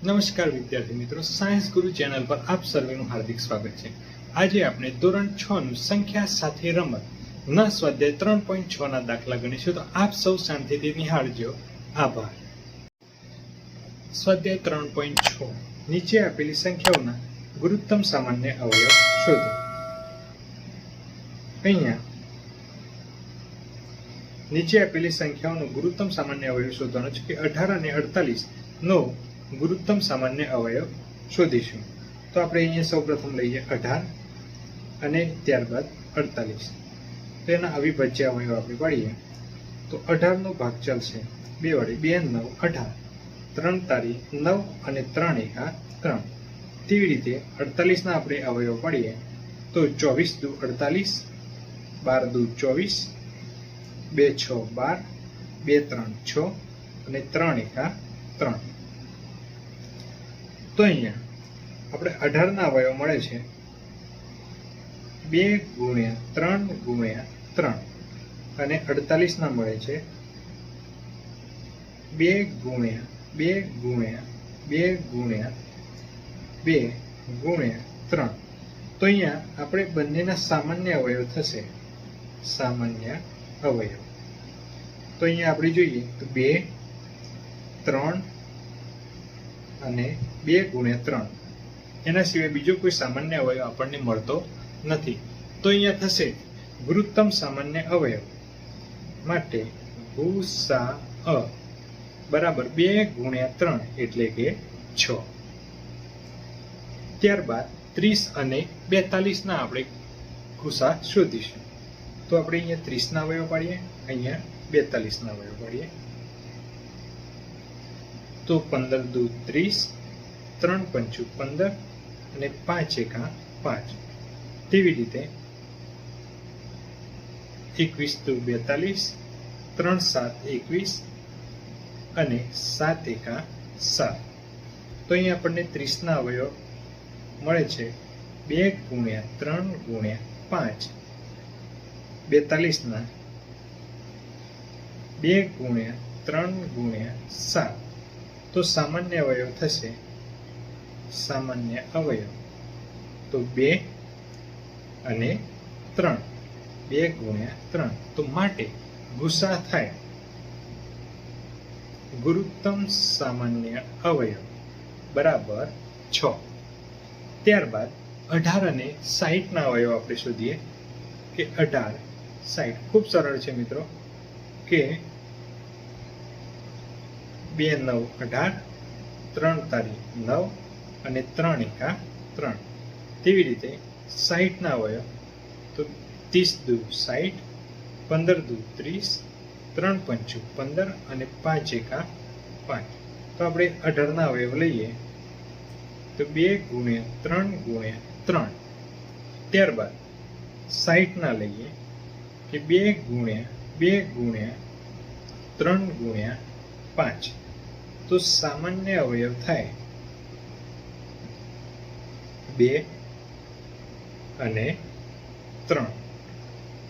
નમસ્કાર વિદ્યાર્થી મિત્રો, સાયન્સ ગુરુ ચેનલ પર આપ સર્વેનું હાર્દિક સ્વાગત છે। આજે આપણે ધોરણ 6 નું સંખ્યા સાથે રમત ના સ્વાધ્યાય 3.6 ના દાખલા ગણીશું, તો આપ સૌ શાંતિથી નિહાળજો। આભાર। સ્વાધ્યાય 3.6 નીચે આપેલી સંખ્યાઓના ગુરુત્તમ સામાન્ય અવયવ શોધો। અહીંયા નીચે આપેલી સંખ્યાઓનો ગુરુત્તમ સામાન્ય અવયવ શોધવાનો છે કે 18 અને 48 નો ગુરુત્તમ સામાન્ય અવયવ શોધીશું। તો આપણે અહીંયા સૌપ્રથમ લઈએ 18 અને ત્યારબાદ 48, તો એના અવિભાજ્ય અવયવ આપણે પાડીએ તો 18 નો ભાગ ચાલશે 2 વડે, 2 9 18, 3 તારી 9 અને 3 એકા 3। તેવી રીતે 48 ના આપણે અવયવ પાડીએ તો 24 દુ 48, 12 દુ 24, 2 6 12, 2 3 6 અને 3 એકા 3। તો અહીંયા આપણે 18 ના અવયવ મળે છે 2 ગુણ્યા 3 ગુણ્યા 3 અને 48 ના મળે છે 2 ગુણ્યા 2 ગુણ્યા 2 ગુણ્યા 2 ગુણ્યા 3। તો અહીંયા આપણે બંનેના સામાન્ય અવયવ થશે, સામાન્ય અવયવ। તો અહીંયા આપણે જોઈએ તો 2 3 અને 2 ગુણ્યા 3, એના સિવાય બીજો કોઈ સામાન્ય અવયવ આપણને મળતો નથી। તો અહીંયા થશે ગુરુત્તમ સામાન્ય અવયવ માટે ગુસા બરાબર 2 ગુણ્યા 3 એટલે કે 6। ત્યારબાદ 30 અને 42 ના આપણે ગુસા શોધીશું। તો આપણે અહીંયા 30 ના અવયવ પાડીએ, અહીંયા 42 ના અવયવ પાડીએ તો 15 દુ 30, 3 પંચું 15 અને 5 એકા 5। તેવી રીતે 21 દુ 42, 3 7 21 અને 7 એકા 7। તો અહીંયા આપણને 30 ના અવયવ મળે છે 2 ગુણ્યા 3 ગુણ્યા 5, 42 ના 2 ગુણ્યા 3 ગુણ્યા 7। તો સામાન્ય અવયવ થશે, સામાન્ય અવયવ તો 2 અને 3, 2 ગુણ્યા 3। તો માટે ગુસા થાય ગુરુત્તમ સામાન્ય અવયવ બરાબર 6। ત્યારબાદ 18 અને 60 ના અવયવ આપણે શોધીએ કે 18 60 ખૂબ સરળ છે મિત્રો કે 2 9 18, 3 તારી 9 અને 3 એકા 3। તેવી રીતે 60 ના અવયવ તો 30 દુ 60, 15 દુ 30, 3 પંચું 15 અને 5 એકા 5। તો આપણે 18 ના અવયવ લઈએ તો 2 ગુણ્યા 3 ગુણ્યા 3। ત્યારબાદ 60 ના લઈએ કે 2 ગુણ્યા 2 ગુણ્યા 3 ગુણ્યા 5। તો સામાન્ય અવયવ થાય 2 અને 3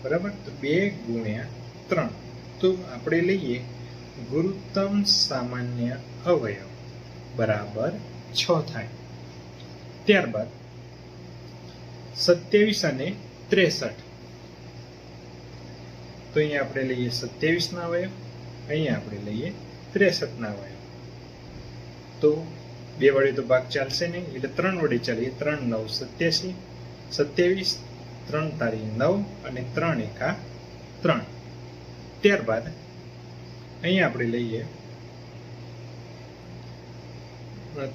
બરાબર। તો 2 ગુણ્યા 3, તો આપણે લઈએ ગુરુત્તમ સામાન્ય અવયવ બરાબર 6 થાય। ત્યારબાદ 27 અને 63, તો અહીંયા આપણે લઈએ 27 ના અવયવ, અહીંયા આપણે લઈએ 63 ના અવયવ। તો 2 વડે તો ભાગ ચાલશે નહીં એટલે 3 વડે ચાલીએ, 3 9 87, 27, 3 તારી 9 અને 3 એકા 3। ત્યારબાદ અહીંયા આપણે લઈએ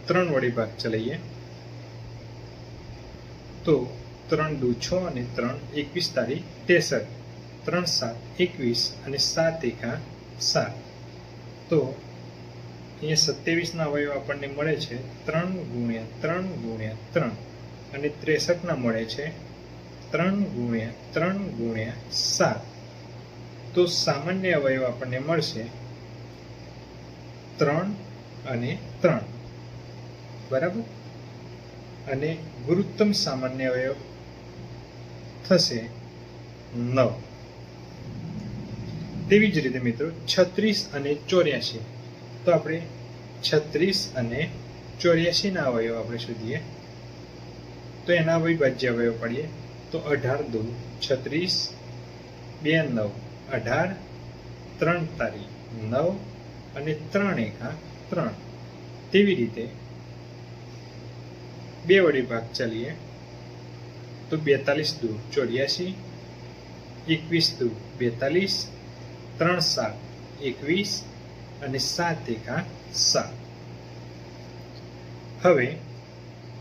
3 વડે ભાગ ચલાવીએ તો 3 દુ 6 અને 3 21 તારી 63, 3 7 21 અને 7 એકા 7। તો અહીંયા 27 ના અવયવ આપણને મળે છે 3 ગુણ્યા 3 ગુણ્યા 3 અને 63 ના મળે છે 3 ગુણ્યા 3 ગુણ્યા 7। તો સામાન્ય અવયવ આપણને મળશે 3 અને 3 બરાબર। અને ગુરુત્તમ સામાન્ય અવયવ થશે 9। તેવી જ રીતે મિત્રો 36 અને 84, તો આપણે 36 અને 84 ના અવયવ આપણે શોધીએ તો એના અવિભાજ્ય અવયવ પાડીએ તો 18 દુ 36, 2 9 18, 3 તારી 9 અને 3 એકા 3. તેવી રીતે 2 વડે ભાગ ચાલીએ તો 42 દુ 84, 21 દુ 42, 3 7 21 અને 7 એકા 7. હવે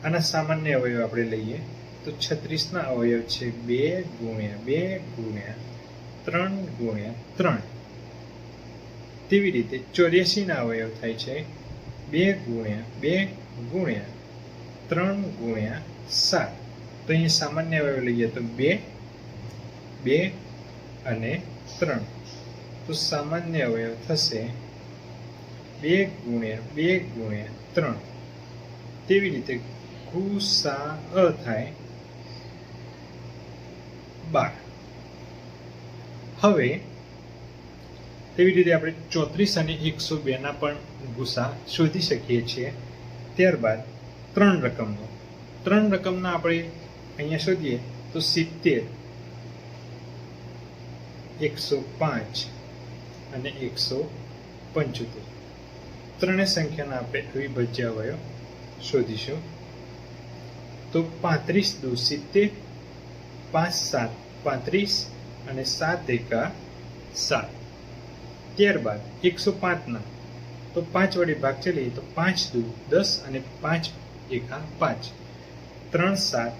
આના સામાન્ય અવયવ આપણે લઈએ તો 36 ના અવયવ છે 2 ગુણ્યા 2 ગુણ્યા 3 ગુણ્યા 3. તેવી રીતે 84 ના અવયવ થાય છે 2 ગુણ્યા 2 ગુણ્યા 3 ગુણ્યા 7. તો અહીંયા સામાન્ય અવયવ લઈએ તો 2 2 અને 3. તો સામાન્ય અવયવ થશે 2 ગુણ્યા 2 ગુણ્યા 3. તેવી રીતે ગુસા થાય 12. હવે તેવી રીતે આપણે 34 અને 102 ના પણ ગુસા શોધી શકીએ છીએ. ત્યારબાદ 3 રકમનો 3 રકમના આપણે અહીંયા શોધીએ તો 70, 105 અને 175. ત્રણેય સંખ્યાના આપણે અવિભાજ્ય અવયવ શોધીશું તો 35 દુ 70, 5 7 35 અને 7 એકા 7. ત્યારબાદ 105 ના તો 5 વડે ભાગ ચલીએ તો 5 દુ 10 અને 5 એકા 5, 3 7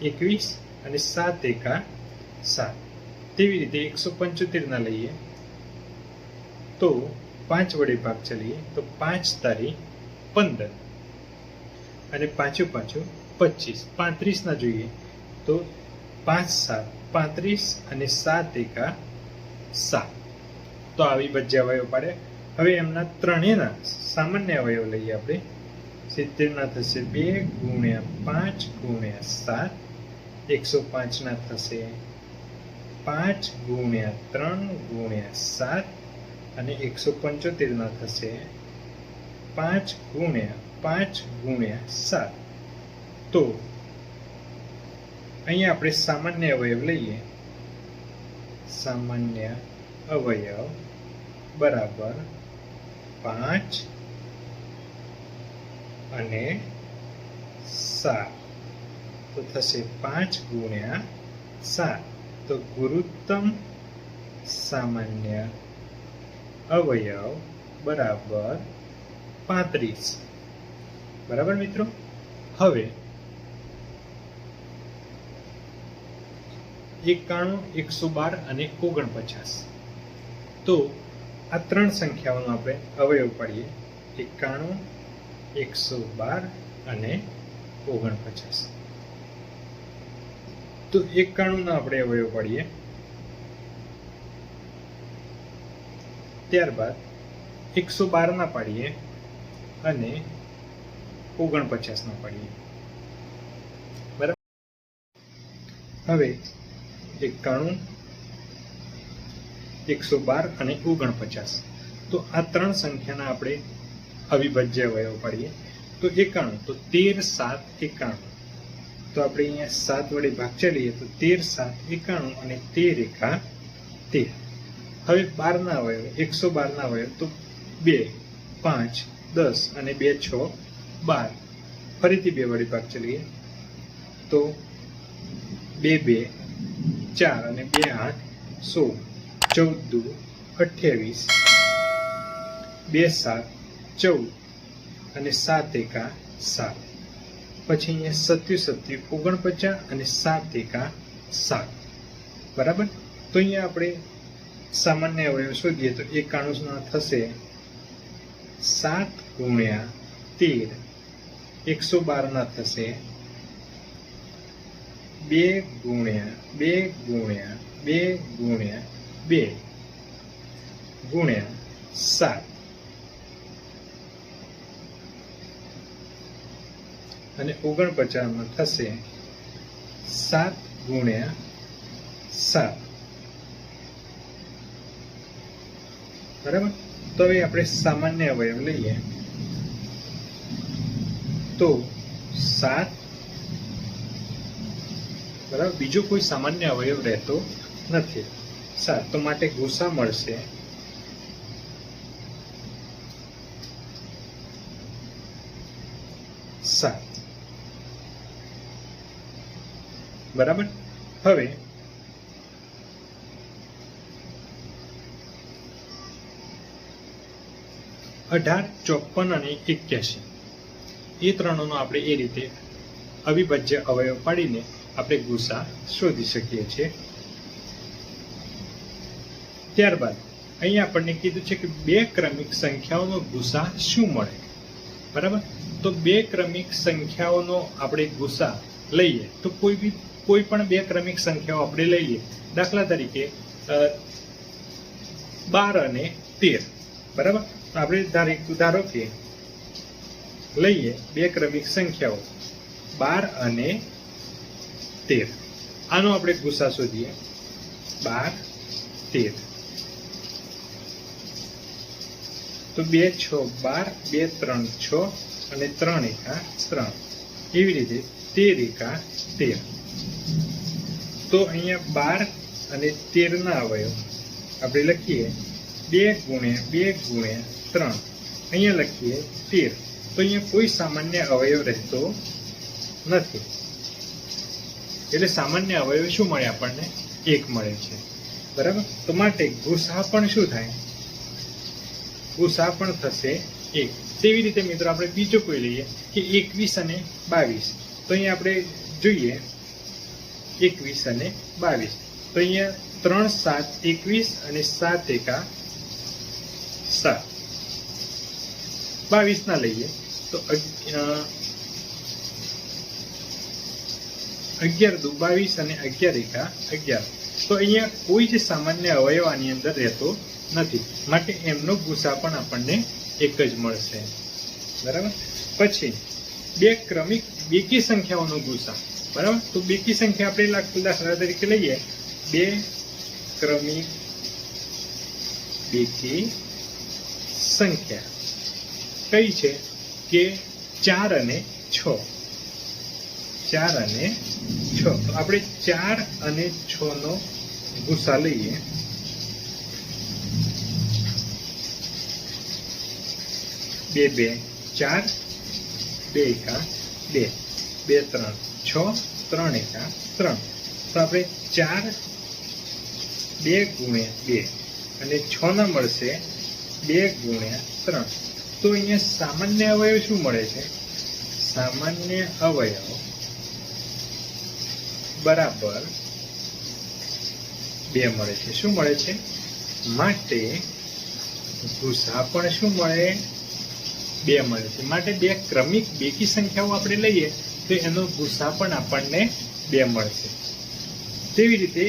21 અને 7 એકા 7. તેવી રીતે 175 ના લઈએ તો 5 વડે ભાગ ચલીએ તો 5 તારી 15 અને પાછું 25. 35 ના જોઈએ તો 5 7 35 અને 7 એકા 7. તો આવી અવિભાજ્ય અવયવ પાડે. હવે એમના ત્રણેયના સામાન્ય અવયવ લઈએ આપણે. 70 ના થશે 2 ગુણ્યા 5 ગુણ્યા 7, 105 ના થશે 5 ગુણ્યા 3 ગુણ્યા 7 અને 175 ના થશે 5 ગુણ્યા 5 ગુણ્યા 7. તો અહીંયા આપણે સામાન્ય અવયવ લઈએ. સામાન્ય અવયવ બરાબર 5 અને 7. તો થશે 5 ગુણ્યા 7. તો ગુરુત્તમ સામાન્ય અવયવ બરાબર 35. બરાબર મિત્રો. હવે 91, 112 અને 49. તો આ ત્રણ સંખ્યાઓનો આપણે અવયવ પાડીએ. 91, 112 અને 49. તો 91 ના આપણે અવયવ પાડીએ. ત્યારબાદ 112 ના પાડીએ અને 49 ના પાડીએ. બરાબર. હવે 91, 112 અને 49. તો આ ત્રણ સંખ્યાના આપણે અવિભાજ્ય અવયવ પાડીએ. તો 91 તો 13 7 91. તો આપણે અહીંયા 7 વડે ભાગ ચાલીએ તો 13 7 91 અને 13 એકા 13. હવે 12 ના અવયવ 112 ના અવયવ તો 2 5 10 અને 2 6 12. ફરીથી 2 વડે ભાગ ચાલીએ તો 2 2 4 અને 2 8 16, 14 દુ 28, 2 7 14 અને 7 એકા 7. પછી અહીંયા 27 49 અને 7 એકા 7. બરાબર. તો અહીંયા આપણે સામાન્ય અવયવ શોધીએ તો 91 ના થશે 7 ગુણ્યા 13. 112 ના થશે 2 ગુણ્યા 2 ગુણ્યા 2 ગુણ્યા 2 ગુણ્યા 7 અને 49 માં થશે 7 ગુણ્યા 7. બરાબર. તો હવે આપણે સામાન્ય અવયવ લઈએ. તો 7 બરાબર, બીજો કોઈ સામાન્ય અવયવ રહેતો નથી. 7 તો માટે ગુસા મળશે 7. બરાબર. હવે 18, 54 અને 81 એ ત્રણોનો આપણે એ રીતે અવિભાજ્ય અવયવ પાડીને આપણે ગુસા શોધી શકીએ છીએ. ત્યારબાદ અહીંયા આપણને કીધું છે કે બે ક્રમિક સંખ્યાઓનો ગુસા શું મળે. બરાબર. તો બે ક્રમિક સંખ્યાઓનો આપણે ગુસા લઈએ તો કોઈ પણ બે ક્રમિક સંખ્યાઓ આપણે લઈએ. દાખલા તરીકે 12 અને 13. બરાબર. આપણે ધારો કે લઈએ બે ક્રમિક સંખ્યાઓ 12 અને 13. આનો આપણે ગુસા શોધીએ. 12, 13. તો 2 6 12, 2 3 6 અને 3 એકા 3. એવી રીતે 13 એકા 13. તો અહીંયા 12 અને 13 ના અવયવ આપણે લખીએ 2 ગુણ્યા 2 ગુણ્યા 3. અહીંયા લખીએ 13. તો અહીંયા કોઈ સામાન્ય અવયવ રહેતો નથી. એટલે સામાન્ય અવયવ શું મળે આપણને? 1 મળે છે. બરાબર. તો માટે ગુસા પણ શું થાય? ગુસા પણ થશે 1. તેવી રીતે મિત્રો આપણે બીજો કોઈ લઈએ કે 21 અને 22. તો અહીંયા આપણે જોઈએ 21 અને 22. તો અહીંયા 3 7 21 અને 7 એકા 7. 22 ના લઈએ તો 11 દુ 22 અને 11 એકા 11. તો અહીંયા કોઈ જ સામાન્ય અવયવ આની અંદર રહેતો નથી. માટે એમનો ગુસા પણ આપણને 1 જ મળશે. બરાબર. પછી બે ક્રમિક બેકી સંખ્યાઓનો ગુસા. બરાબર. તો બેકી સંખ્યા આપણે દાખલા તરીકે લઈએ 2 ક્રમિક બેકી સંખ્યા કઈ છે કે 4 અને 6. 4 અને 6. તો આપણે 4 અને 6 નો ગુસા લઈએ. 2 2 4, 2 એકા 2, 2 3 6, 3 એકા 3. તો આપણે 4 2 ગુણ્યા 2 અને 6 ના મળશે 2 ગુણ્યા 3. તો અહીંયા સામાન્ય અવયવ શું મળે છે? સામાન્ય અવયવ બરાબર 2 મળે છે. શું મળે છે? માટે ગુસા પણ શું મળે? 2 મળે છે. માટે બે ક્રમિક બેકી સંખ્યાઓ આપણે લઈએ તો એનો ગુસા પણ આપણને 2 મળશે. તેવી રીતે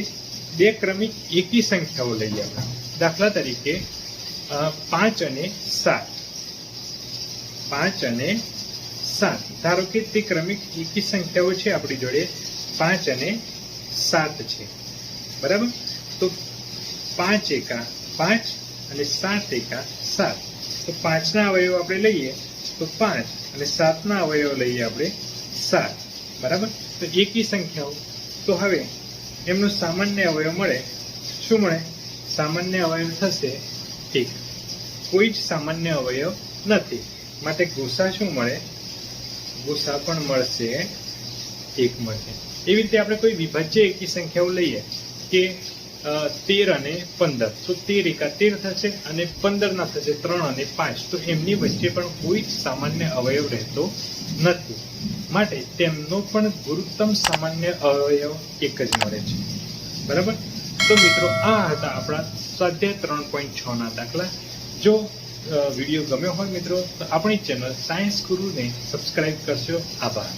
બે ક્રમિક એકી સંખ્યાઓ લઈએ આપણે. દાખલા તરીકે 5 અને 7. 5 અને 7. ધારો કે તે ક્રમિક એકી સંખ્યાઓ છે આપણી જોડે 5 અને 7 છે. બરાબર. તો 5 એકા 5 અને 7 એકા 7. તો 5 ના અવયવ આપણે લઈએ તો 5 અને 7 ના અવયવ લઈએ આપણે 7. બરાબર. તો એકી સંખ્યાઓ. તો હવે એમનો સામાન્ય અવયવ મળે. શું મળે? સામાન્ય અવયવ થશે 1. કોઈ જ સામાન્ય અવયવ નથી. માટે ગુસા શું મળે? ગુસા પણ મળશે 1 મળશે. એવી રીતે આપણે કોઈ વિભાજ્ય એકી સંખ્યાઓ લઈએ કે 13 અને 15. તો 13 એકા 13 થશે અને 15 ના થશે 3 અને 5. તો એમની વચ્ચે પણ કોઈ સામાન્ય અવયવ રહેતો નથી. માટે તેમનો પણ ગુરુત્તમ સામાન્ય અવયવ 1 જ મળે છે. બરાબર. તો મિત્રો આ હતા આપણા સ્વાધ્યાય 3.6 ના દાખલા. જો વિડીયો ગમ્યો હોય મિત્રો તો આપણી ચેનલ સાયન્સ ગુરુને સબસ્ક્રાઇબ કરશો. આભાર.